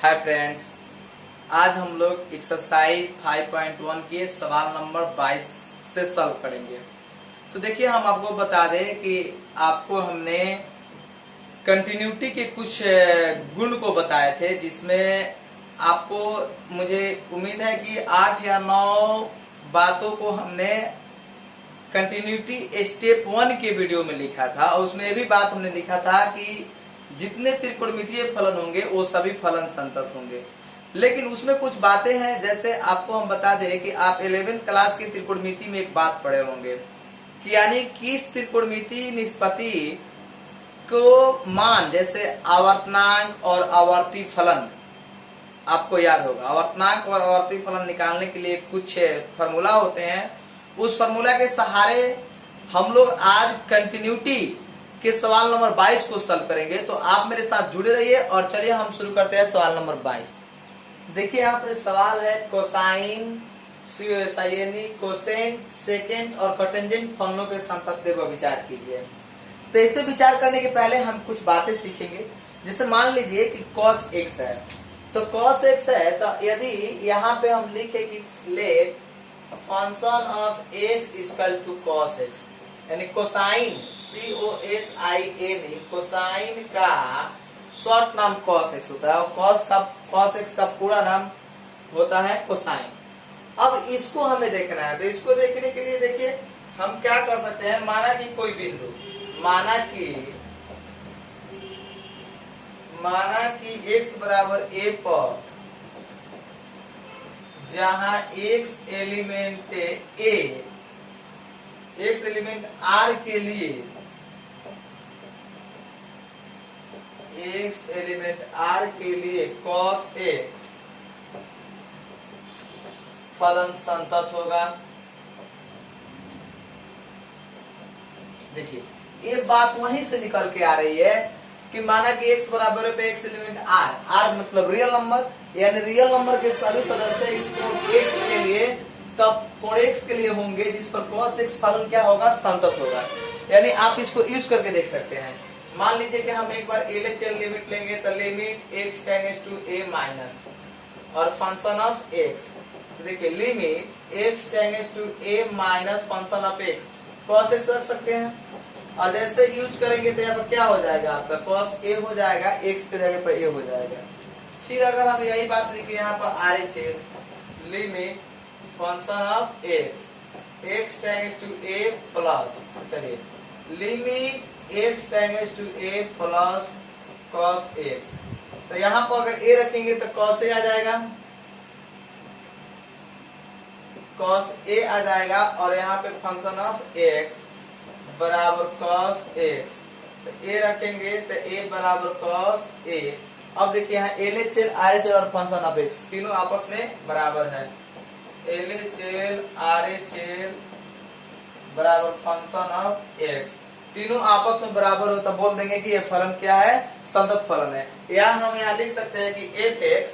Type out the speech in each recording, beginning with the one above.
Hi friends, आज हम लोग एक्सरसाइज 5.1 के सवाल नंबर 22 से सॉल्व करेंगे। तो देखिए, हम आपको बता दें कि आपको हमने कंटिन्यूटी के कुछ गुण को बताए थे, जिसमें आपको मुझे उम्मीद है कि 8 या 9 बातों को हमने कंटिन्यूटी स्टेप 1 के वीडियो में लिखा था। और उसमें भी बात हमने लिखा था कि जितने त्रिकोणमितीय फलन होंगे वो सभी फलन संतत होंगे। लेकिन उसमें कुछ बातें हैं, जैसे आपको हम बता दें कि आप 11वीं क्लास की त्रिकोणमिति में एक बात पढ़े होंगे कि यानी किस त्रिकोणमिति निष्पत्ति को मान, जैसे आवर्तनांक और आवर्ती फलन, आपको याद होगा आवर्तनांक और आवर्ती फलन निकालने के लिए कुछ फॉर्मूला होते हैं। उस फॉर्मूला के सहारे हम लोग आज कंटिन्यूटी के सवाल नंबर 22 को सॉल्व करेंगे। तो आप मेरे साथ जुड़े रहिए और चलिए हम शुरू करते हैं सवाल नंबर 22। देखिए, यहाँ पे सवाल है कोसाइन, साइनिक, कोसेंट, सेकेंट और कॉटेंजेंट फलनों के संतत्य पर विचार कीजिए। तो इस पे विचार करने के पहले हम कुछ बातें सीखेंगे। जैसे मान लीजिए कि cos x है, तो cos x है, तो यदि यहाँ पे हम लिखे कि let function of x equal to cos x, यानी कोसाइन COSIN, कोसाइन का शॉर्ट नाम cos x होता है और cos x का पूरा नाम होता है कोसाइन। अब इसको हमें देखना है, तो इसको देखने के लिए देखिए हम क्या कर सकते हैं। माना कि कोई बिंदु, माना कि x बराबर a पर जहां x element a, x element r के लिए, x एलिमेंट r के लिए cos x फलन संतत होगा। देखिए, ये बात वहीं से निकल के आ रही है कि माना कि x बराबर पे x एलिमेंट r मतलब रियल नंबर, यानी रियल नंबर के सभी सदस्य इस कोण x के लिए, तब कोण x के लिए होंगे जिस पर cos x फलन क्या होगा, संतत होगा। यानी आप इसको यूज करके देख सकते हैं। मान लीजिए कि हम एक बार LHL लिमिट लेंगे, तो limit x tends to a minus और फंक्शन ऑफ x, तो देखिए limit x tends to a minus function of x, cos x रख सकते हैं। और जैसे यूज करेंगे तो यहाँ पर क्या हो जाएगा, आपका cos a हो जाएगा, x के जगह पर a हो जाएगा। फिर अगर हम यही बात लिखे यहाँ पर RHL limit function of x tends to a plus, चलिए limit x tends to a plus cos x, तो यहाँ पर अगर a रखेंगे तो cos a आ जाएगा, cos a आ जाएगा। और यहाँ पे फंक्शन ऑफ x बराबर cos x, तो a रखेंगे तो a बराबर cos a। अब देखिए यहाँ LHL RHL और फंक्शन ऑफ x तीनों आपस में बराबर है। LHL RHL बराबर फंक्शन ऑफ x, तीनों आपस में बराबर हो, तब बोल देंगे कि ये फलन क्या है, संतत फलन है। या हम यहाँ लिख सकते हैं कि fx,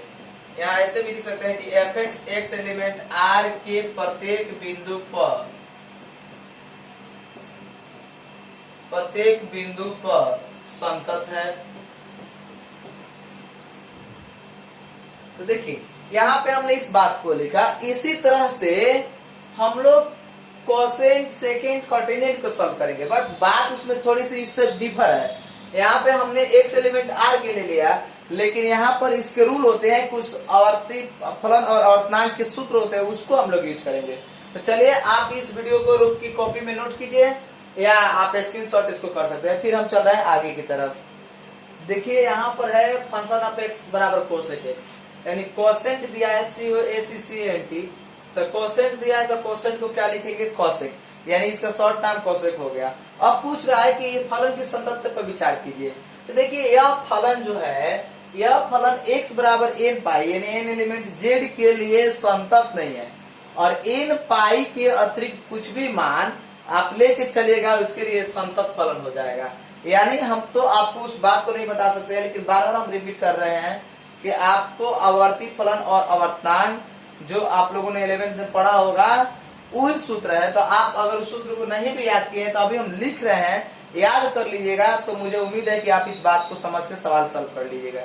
यहाँ ऐसे भी लिख सकते हैं कि fx x एलिमेंट r के प्रत्येक बिंदु पर संतत है। तो देखिए यहाँ पे हमने इस बात को लिखा। इसी तरह से हम लोग कोसेंट, सेकेंट, कॉटेंजेंट को सॉल्व करेंगे, बट बात उसमें थोड़ी सी इससे डिफर है। यहाँ पे हमने x एलिमेंट r के लिए लिया, लेकिन यहाँ पर इसके रूल होते हैं, कुछ आवर्ती फलन और आवर्तनांक के सूत्र होते हैं, उसको हम लोग यूज करेंगे। तो चलिए आप इस वीडियो को रुक की कॉपी में नोट कीजिए या आप स्क्रीनशॉट इसको कर सकते हैं। फिर हम चल रहे हैं आगे की तरफ। देखिए यहाँ पर है फंक्शन ऑफ x बराबर कोसेक x, यानी कोसेंट दिया है COSECNT, तो कोसेंट दिया है तो कोसेंट को क्या लिखेंगे, कोसेक, यानी इसका शॉर्ट नाम कोसेक हो गया। अब पूछ रहा है कि ये फलन की संतत्य पर विचार कीजिए। तो देखिए यह फलन जो है, यह फलन x बराबर n पाई, यानी n एलिमेंट z के लिए संतत नहीं है, और n पाई के अतिरिक्त कुछ भी मान आप लेके चलिएगा उसके लिए संतत फलन हो जाएगा। यानी हम तो आपको उस बात को नहीं बता सकते हैं, लेकिन बार बार हम रिपीट कर रहे हैं कि आपको आवर्ती फलन और आवर्तनांक जो आप लोगों ने 11th में पढ़ा होगा वही सूत्र है। तो आप अगर उस सूत्र को नहीं भी याद किए हैं तो अभी हम लिख रहे हैं, याद कर लीजिएगा। तो मुझे उम्मीद है कि आप इस बात को समझ के सवाल सॉल्व कर लीजिएगा।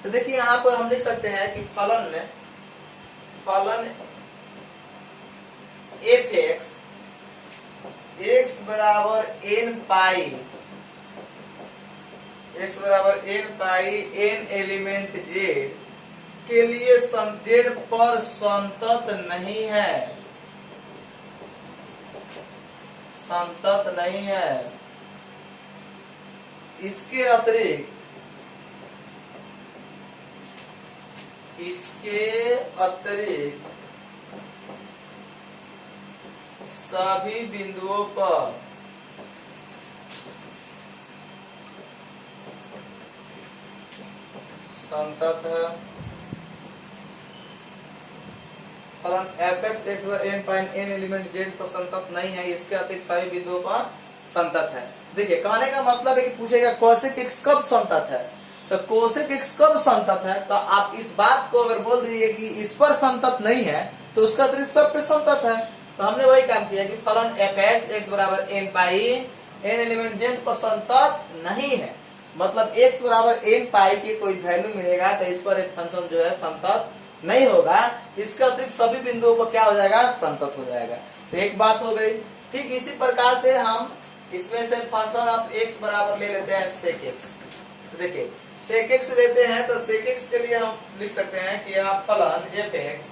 तो देखिए यहाँ पर हम लिख सकते हैं कि फलन एफ एक्स एक्स बराबर n pi n element z के लिए जेड पर संतत नहीं है। इसके अतिरिक्त सभी बिंदुओं पर संतत है। फलन f x x n pi n element z पर संतत नहीं है, इसके अतिरिक्त सभी बिंदुओं पर संतत है। देखिए कहने का मतलब है कि पूछेगा कोसेक एक्स कब संतत है, तो कोसेक एक्स कब संतत है, तो आप इस बात को अगर बोल दीजिए कि इस पर संतत नहीं है तो उसका अतिरिक्त सब पे संतत है। तो हमने वही काम किया कि फलन एफ एक्स एक्स बराबर n pi n element z पर संतत नहीं है, मतलब x बराबर एन पाई की कोई वैल्यू मिलेगा तो इस पर एक फंक्शन जो है संतत नहीं होगा, इसका अतिरिक्त सभी बिंदुओं पर क्या हो जाएगा, संतत हो जाएगा। तो एक बात हो गई। ठीक इसी प्रकार से हम इसमें से फंक्शन ऑफ x बराबर ले लेते हैं सेक एक्स। तो देखिए सेक एक्स लेते हैं तो सेक एक्स के लिए हम लिख सकते हैं कि यहाँ फलन एफ एक्स,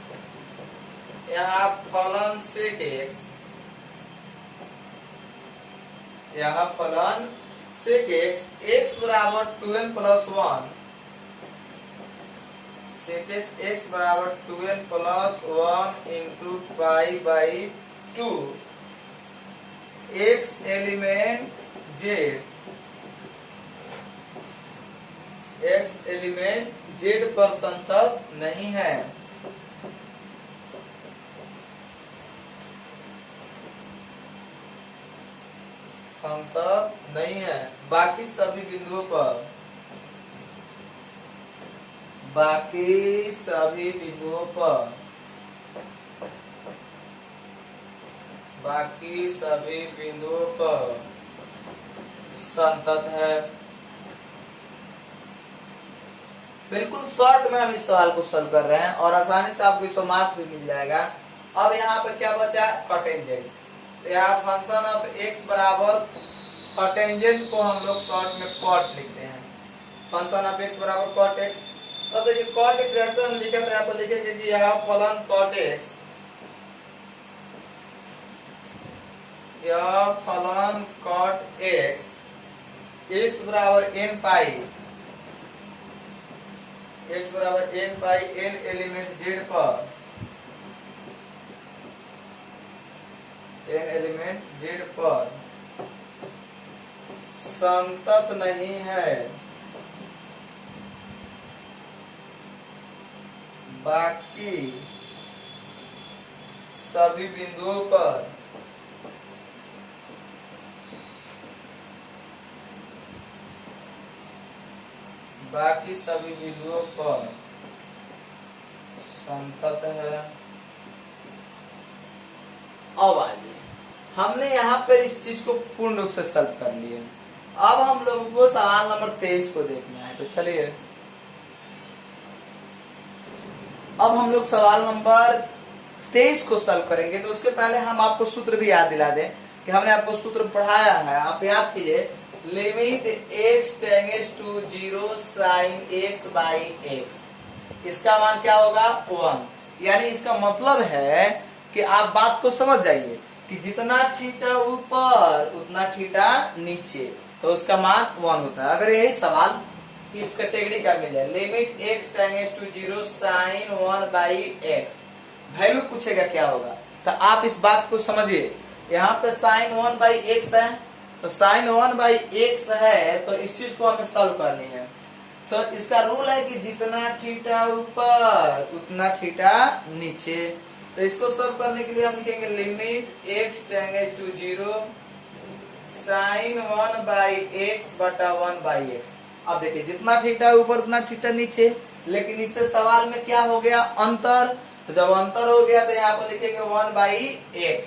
यहाँ फलन सेक एक्स, यहाँ फलन सेक एक्स एक्स बराबर 2n प्लस 1 सेक एक्स एक्स बराबर 2n plus 1 into pi by 2 x element z पर संतत नहीं है। संतत नहीं है बाकी सभी बिंदुओं पर संतत है। बिल्कुल शॉर्ट में हम इस सवाल को सॉल्व कर रहे हैं और आसानी से आपको इसको मार्क्स भी मिल जाएगा। अब यहाँ पे क्या बचा, कॉटेंजेंट। तो यहाँ फंक्शन ऑफ x बराबर कॉटेंजेंट को हम लोग शॉर्ट में कॉट लिखते हैं। फंक्शन ऑफ x बराबर कॉट x। तो देखिए कॉट x जैसे हम लिखे तो यहाँ पर लिखेंगे कि यह फलन कॉट x, यह फलन कॉट x x बराबर n पाई n एलिमेंट z पर संतत नहीं है, बाकी सभी बिंदुओं पर संतत है। अब आइए हमने यहाँ पर इस चीज को पूर्ण रूप से सॉल्व कर लिए। अब हम लोगों को सवाल नंबर 23 को देखना है। तो चलिए अब हम लोग सवाल नंबर 23 को सॉल्व करेंगे। तो उसके पहले हम आपको सूत्र भी याद दिला दें कि हमने आपको सूत्र पढ़ाया है, आप याद कीजिए। Limit x tends to 0 sine x by x, इसका मान क्या होगा 1। यानी इसका मतलब है कि आप बात को समझ जाइए कि जितना थीटा ऊपर उतना थीटा नीचे, तो उसका मान 1 होता है। अगर यही सवाल इस कैटेगरी का मिले, limit x tends to 0 sine 1 by x, value पूछेगा क्या होगा, तो आप इस बात को समझिए। यहाँ पे साइन 1 बाई x है, तो साइन 1 बाई x है, तो इस चीज को हमें सॉल्व करनी है। तो इसका रूल है कि जितना थीटा ऊपर उतना थीटा नीचे। तो इसको सॉल्व करने के लिए हम लिखेंगे limit x tends to 0 sine 1 by x बटा 1 बाई x। अब देखिए जितना थीटा ऊपर उतना थीटा नीचे, लेकिन इससे सवाल में क्या हो गया, अंतर। तो जब अंतर हो गया तो यहाँ पर लिखेंगे 1 बाई x,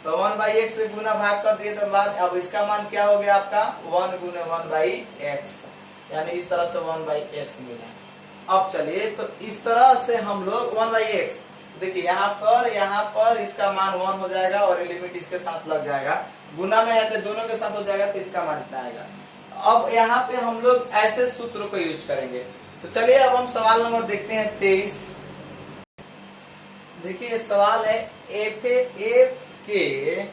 तो 1 बाई x से गुना भाग कर दिए तो बाद अब इसका मान क्या हो गया आपका 1 गुने 1 बाई x, यानी इस तरह से 1 बाई x मिला। अब चलिए, तो इस तरह से हम लोग 1/x, देखिए यहाँ पर इसका मान 1 हो जाएगा और लिमिट इसके साथ लग जाएगा, गुना में है तो दोनों के साथ हो जाएगा, तो इसका मान इतना आएगा। अब यहाँ पे हम लोग ऐसे सूत्रों को यूज करेंगे। तो चलिए अब हम सवाल नंबर देखते हैं 23। देखिए सवाल है एफ के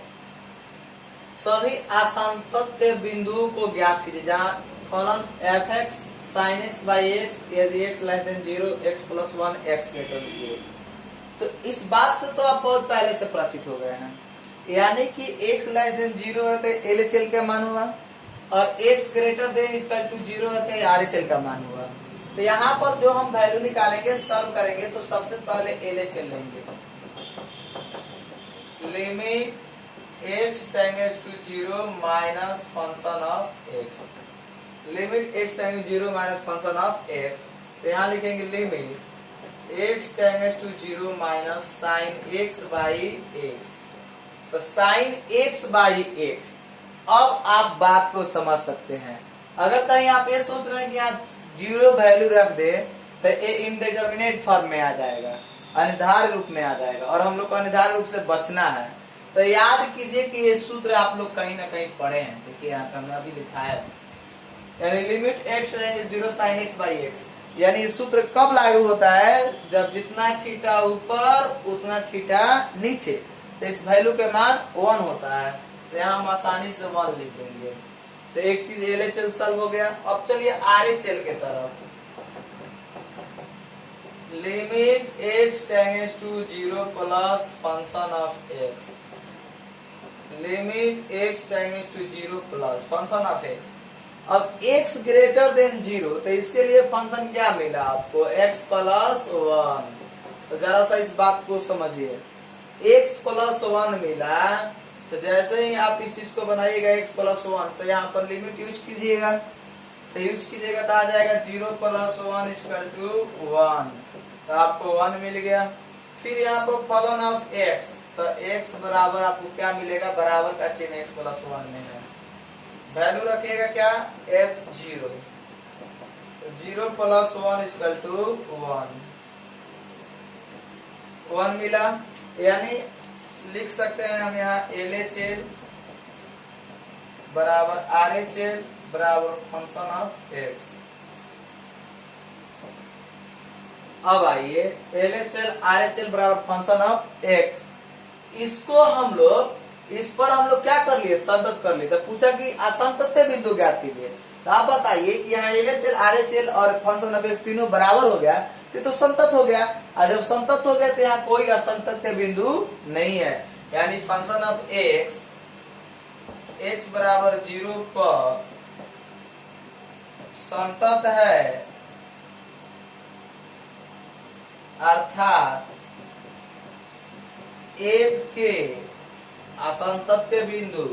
सभी आसंतत्य बिंदुओं को ज्ञात कीजिए जहाँ फलन f(x) sin x by x यदि x <0 x + 1 x > 0। तो इस बात से तो आप बहुत पहले से परिचित हो गए हैं, यानी कि x < 0 है तो LHL का मान हुआ और x > 0 है तो RHL का मान हुआ। तो यहाँ पर जो हम वैल्यू निकालेंगे, सॉल्व करेंगे, तो सबसे पहले LHL लेंगे। Limit x tends to 0 minus function of x, limit x tends to 0 minus function of x। तो यहाँ लिखेंगे limit x tends to 0 minus sine x by x। तो साइन x बाई x। अब आप बात को समझ सकते हैं। अगर कहीं आप ये सोच रहे हैं कि यहाँ 0 वैल्यू रख दे तो ये इनडिटरमिनेट फॉर्म में आ जाएगा, अनिर्धारित रूप में आ जाएगा, और हम लोग को अनिर्धारित रूप से बचना है। तो याद कीजिए कि ये सूत्र आप लोग कहीं ना कहीं पढ़े हैं। देखिए यहाँ पे हमने अभी लिखा है, यानी limit x tends to 0 sin x by x, यानी ये सूत्र कब लागू होता है, जब जितना थीटा ऊपर उतना थीटा नीचे, तो इस वैल्यू के मान 1 होता है। तो यहाँ हम आसानी से 1 लिख देंगे। तो एक चीज LHL सॉल्व हो गया। अब चलिए RHL के तरफ। Limit x tends to 0 plus function of x, limit x tends to 0 plus function of x। अब x ग्रेटर देन 0, तो इसके लिए फंक्शन क्या मिला आपको, x + 1। तो जरा सा इस बात को समझिए, x + 1 मिला, तो जैसे ही आप इस चीज को बनाइएगा x + 1, तो यहाँ पर लिमिट यूज कीजिएगा। तो यूज कीजिएगा तो आ जाएगा 0 + 1 = 1, तो आपको 1 मिल गया। फिर यहाँ पर फलन ऑफ x, तो x बराबर आपको क्या मिलेगा, बराबर का चिन्ह x + 1 में है। वैल्यू रखिएगा क्या, f0, तो 0 + 1 = 1 मिला। यानी लिख सकते हैं हम यहाँ LHL बराबर RHL बराबर फंक्शन ऑफ x। अब आइए LHL RHL बराबर फंक्शन ऑफ x, इसको हम लोग, इस पर हम लोग क्या कर लिए, संतत कर लिए। तो पूछा कि असंतत्य बिंदु ज्ञात कीजिए। तो आप बताइए कि यहाँ LHL RHL और फंक्शन ऑफ x तीनों बराबर हो गया, तो संतत हो गया। और जब संतत हो गया तो यहाँ कोई असंतत्य बिंदु नहीं है, यानी फंक्शन ऑफ x बराबर 0 पर संतत है, अर्थात f के असंतत्य बिंदु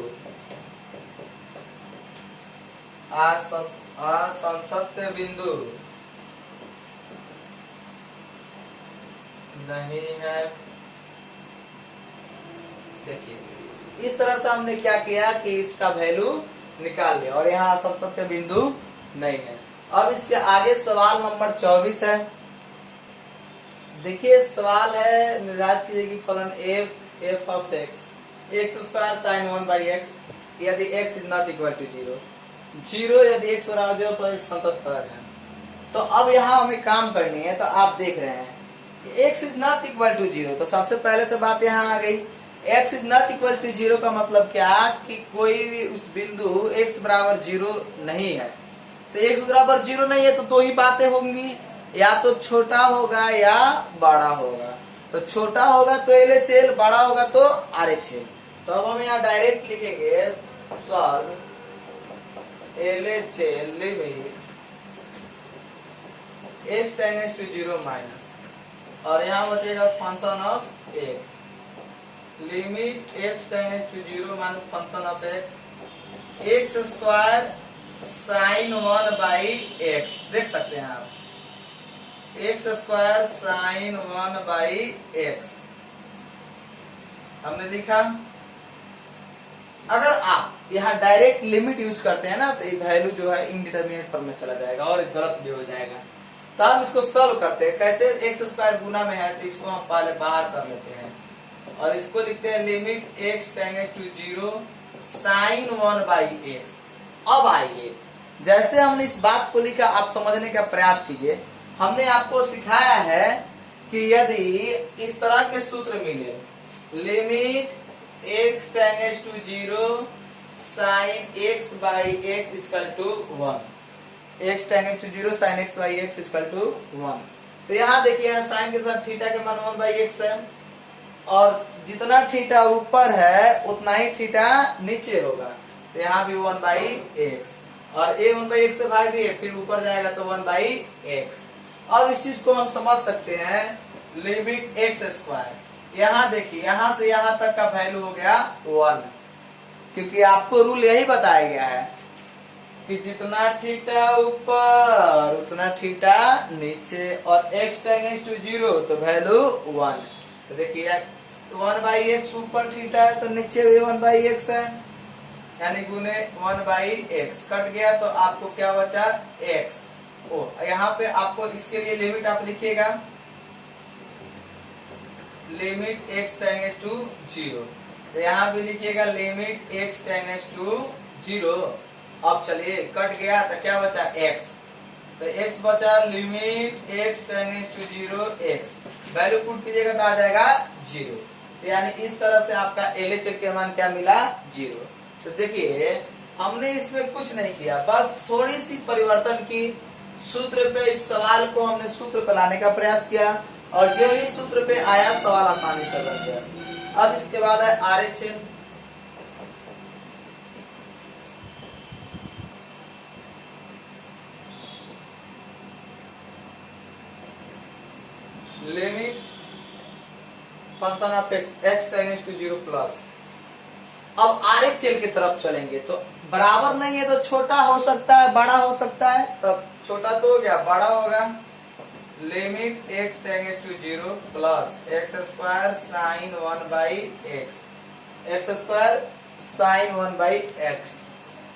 असंतत्य बिंदु नहीं है। देखिए इस तरह से हमने क्या किया कि इसका वैल्यू निकाल लिया और यहाँ असंतत्य बिंदु नहीं है। अब इसके आगे सवाल नंबर 24 है। देखिए सवाल है, निर्धारित कीजिए कि फलन f of x² sin 1/x यदि x is not equal to 0 यदि x बराबर 0 पर एक संतत फलन है। तो अब यहाँ हमें काम करनी है। तो आप देख रहे हैं x is not equal to 0, तो सबसे पहले तो बात यहाँ आ गई, x is not equal to 0 का मतलब क्या कि कोई भी उस बिंदु x बराबर 0 नहीं है। तो x बराबर 0 नहीं है तो दो ही बातें होंगी, या तो छोटा होगा या बड़ा होगा। तो छोटा होगा तो LHL, बड़ा होगा तो RHL। तो अब हम यहाँ डायरेक्ट लिखेंगे solve LHL limit x tends to 0 minus, और यहाँ बचेगा function of x, limit x tends to 0 minus function of x² sin 1/x। देख सकते हैं आप x² sin 1/x हमने लिखा। अगर आप यहाँ डायरेक्ट लिमिट यूज करते हैं ना तो वैल्यू जो है इनडिटरमिनेट फॉर्म में चला जाएगा और गलत भी हो जाएगा। तो हम इसको सॉल्व करते हैं कैसे, एक्स स्क्वायर गुना में है तो इसको हम पहले बाहर कर लेते हैं और इसको लिखते हैं limit x tends to 0 sine 1 by x. अब आइए जैसे हमने इस बात को लिखा आप समझने का प्रयास कीजिए। हमने आपको सिखाया है कि यदि इस तरह के सूत्र मिले limit x tends to 0 sine x by x equal to 1, x tends to 0 sine x by x equal to 1, तो यहाँ देखिए साइन के साथ थीटा के मान 1 बाई एक्स है और जितना थीटा ऊपर है उतना ही थीटा नीचे होगा, तो यहाँ भी 1 बाई एक्स और a 1 बाई एक्स से भाग दिए फिर ऊपर जाएगा तो 1 बाई एक्स। अब इस चीज को हम समझ सकते हैं लिमिट एक्स स्क्वायर, यहाँ देखिए यहाँ से यहाँ तक का वैल्यू हो गया 1, क्योंकि आपको रूल यही बताया गया है कि जितना थीटा ऊपर उतना थीटा नीचे और x टेंड्स टू 0 तो वैल्यू 1, तो देखिए 1 बाई एक्स ऊपर थीटा है तो नीचे भी 1 बाई एक्स है, यानी गुने 1 बाई एक्स कट गया तो आपको क्या बचा x। ओ यहाँ पे आपको इसके लिए लिमिट आप लिखिएगा लिमिट x टेंड्स टू 0, तो यहाँ भी लिखिएगा लिमिट x टेंड्स टू 0। अब चलिए कट गया तो क्या बचा x, तो x बचा limit x tends to 0 x, value put कीजिएगा तो आ जाएगा 0, तो यानी इस तरह से आपका LHS के मान क्या मिला 0। तो देखिए हमने इसमें कुछ नहीं किया, बस थोड़ी सी परिवर्तन की, सूत्र पे इस सवाल को हमने सूत्र पे लाने का प्रयास किया और जो ही सूत्र पे आया सवाल आसानी से बन गया। अब इसके बाद है RHS, limit function of x tends to 0 plus. अब RHS की तरफ चलेंगे तो बराबर नहीं है तो छोटा हो सकता है बड़ा हो सकता है, तो छोटा तो हो गया बड़ा होगा limit x tends to 0 plus x square sine 1 by x, x square sine 1 by x.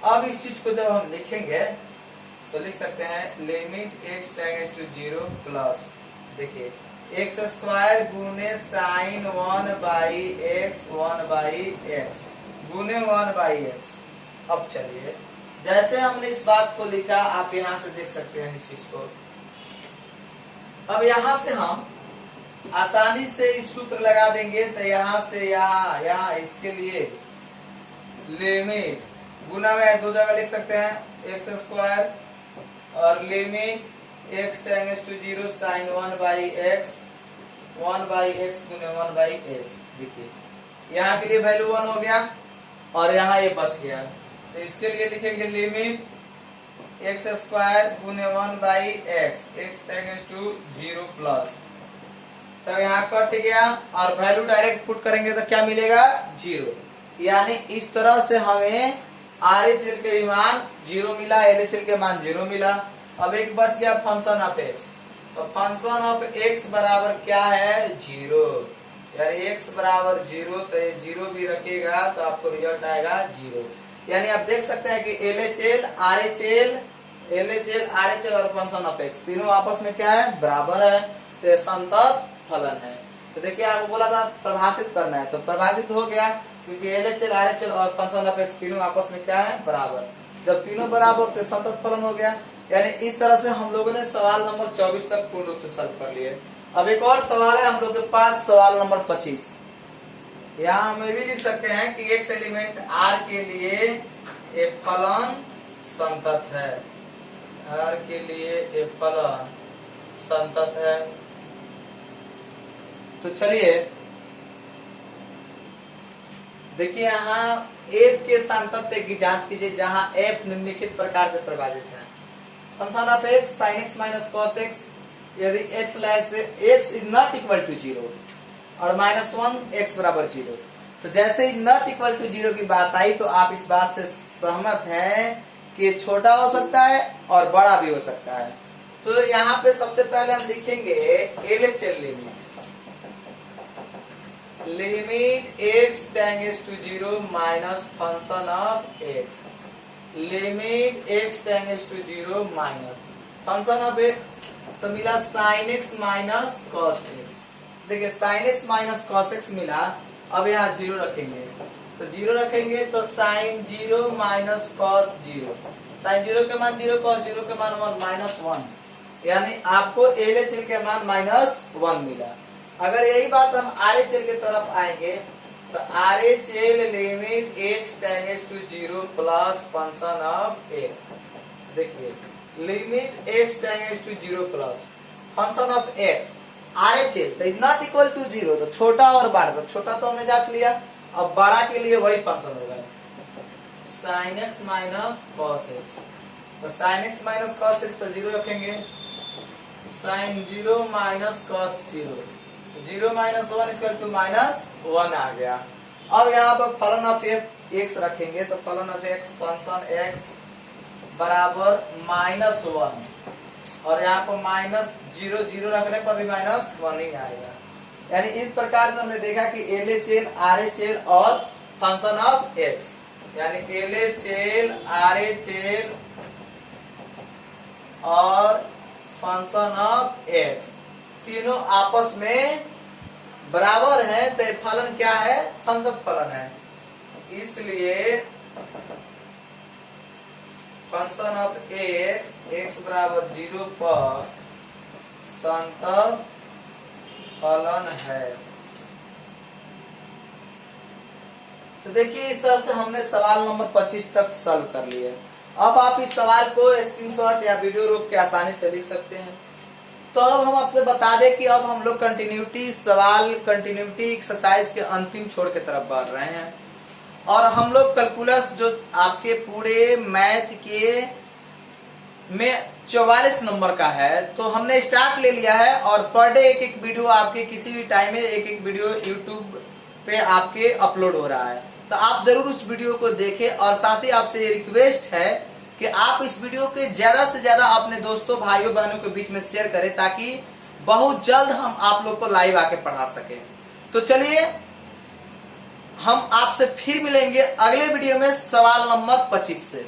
अब इस चीज को जब हम लिखेंगे तो लिख सकते हैं limit x tends to 0 plus देखिए एक्स स्क्वायर गुने sine 1 by x 1 by x गुने 1 बाई एक्स। अब चलिए जैसे हमने इस बात को लिखा आप यहाँ से देख सकते हैं इस चीज को। अब यहाँ से हम आसानी से इस सूत्र लगा देंगे तो यहाँ से यहाँ इसके लिए लिमिट गुना में दो जगह लिख सकते हैं एक्स स्क्वायर और limit x tends to 0 sine 1 by x 1 by x गुने 1 बाई एक्स। देखिए यहाँ के लिए वैल्यू 1 हो गया और यहाँ ये बच गया, तो इसके लिए लिखेंगे लिमिट एक्स स्क्वायर गुने 1 by x x tends to 0 plus, तो यहाँ कट गया और वैल्यू डायरेक्ट पुट करेंगे तो क्या मिलेगा 0, यानी इस तरह से हमें RHS के मान 0 मिला, LHS के मान 0 मिला। अब एक बच गया फंक्शन ऑफ एक्स, तो फंक्शन ऑफ एक्स बराबर क्या है 0, यानी x बराबर 0, तो ये 0 भी रखिएगा तो आपको रिजल्ट आएगा 0। यानी आप देख सकते हैं कि LHS RHS और फंक्शन ऑफ एक्स तीनों आपस में क्या है बराबर है, तो संतत फलन है। तो देखिए आपको बोला था परिभाषित करना है तो परिभाषित हो गया, क्योंकि LHS RHS और फंक्शन ऑफ एक्स तीनों आपस में क्या है बराबर, जब तीनों बराबर तो संतत फलन हो गया। यानी इस तरह से हम लोगों ने सवाल नंबर 24 तक पूर्ण रूप से सॉल्व कर लिए। अब एक और सवाल है हम लोग के पास, सवाल नंबर 25। यहाँ हम भी लिख सकते हैं कि एक एलिमेंट R के लिए एक फलन संतत है, R के लिए एक फलन संतत है। तो चलिए देखिए यहाँ f के सातत्य की जांच कीजिए, जहां f निम्नलिखित प्रकार से परिभाषित है। Function of x sin x minus cos x, यदि x x is not equal to 0 और -1 x बराबर 0, तो जैसे इज नॉट इक्वल टू 0 की बात आई तो आप इस बात से सहमत हैं कि छोटा हो सकता है और बड़ा भी हो सकता है। तो यहाँ पे सबसे पहले हम लिखेंगे LHS limit x tends to 0 minus function of x, limit x tends to 0 minus function of x तो मिला sine x minus cos x. देखिए sine x minus cos x मिला। अब यहाँ जीरो रखेंगे, तो जीरो रखेंगे तो sine zero minus cos zero, sine zero के मान जीरो, कॉस जीरो के मान माइनस वन, यानी आपको LHL के मान माइनस वन मिला। अगर यही बात हम RHL के तरफ आएंगे तो RHL limit x tends to zero plus function of x। देखिए limit x tends to zero plus function of x RHL तो is not equal to zero, तो छोटा और बड़ा, तो छोटा तो हमने जांच लिया, अब बड़ा के लिए वही फंक्शन होगा sine x minus cos x. तो sine x minus cos x तो जीरो रखेंगे, sine zero minus cos zero, zero minus one equal to minus one आ गया। अब यहाँ पर फलन ऑफ एक्स रखेंगे, तो फलन ऑफ एक्स फंक्शन एक्स बराबर माइनस वन, और यहाँ पर माइनस जीरो, जीरो रखने पर भी माइनस वन ही आएगा। यानी इस प्रकार से हमने देखा कि LHL RHL और फंक्शन ऑफ एक्स, यानी LHL RHL और फंक्शन ऑफ एक्स तीनों आपस में बराबर है, तो फलन क्या है, संतत फलन है। इसलिए फंक्शन ऑफ एक्स एक्स बराबर जीरो पर संतत फलन है। तो देखिए इस तरह से हमने सवाल नंबर 25 तक सॉल्व कर लिया। अब आप इस सवाल को स्क्रीनशॉट या वीडियो रोक के आसानी से लिख सकते हैं। तो अब हम आपसे बता दें कि अब हम लोग कंटिन्यूटी सवाल, कंटिन्यूटी एक्सरसाइज के अंतिम छोर की तरफ बढ़ रहे हैं, और हम लोग कैलकुलस जो आपके पूरे मैथ के में 44 नंबर का है, तो हमने स्टार्ट ले लिया है, और पर डे एक एक वीडियो आपके किसी भी टाइम में एक एक वीडियो यूट्यूब पे आपके अपलोड हो रहा है। तो आप जरूर उस वीडियो को देखें, और साथ ही आपसे ये रिक्वेस्ट है कि आप इस वीडियो के ज्यादा से ज्यादा अपने दोस्तों भाइयों बहनों के बीच में शेयर करें, ताकि बहुत जल्द हम आप लोग को लाइव आके पढ़ा सके। तो चलिए हम आपसे फिर मिलेंगे अगले वीडियो में सवाल नंबर 25 से।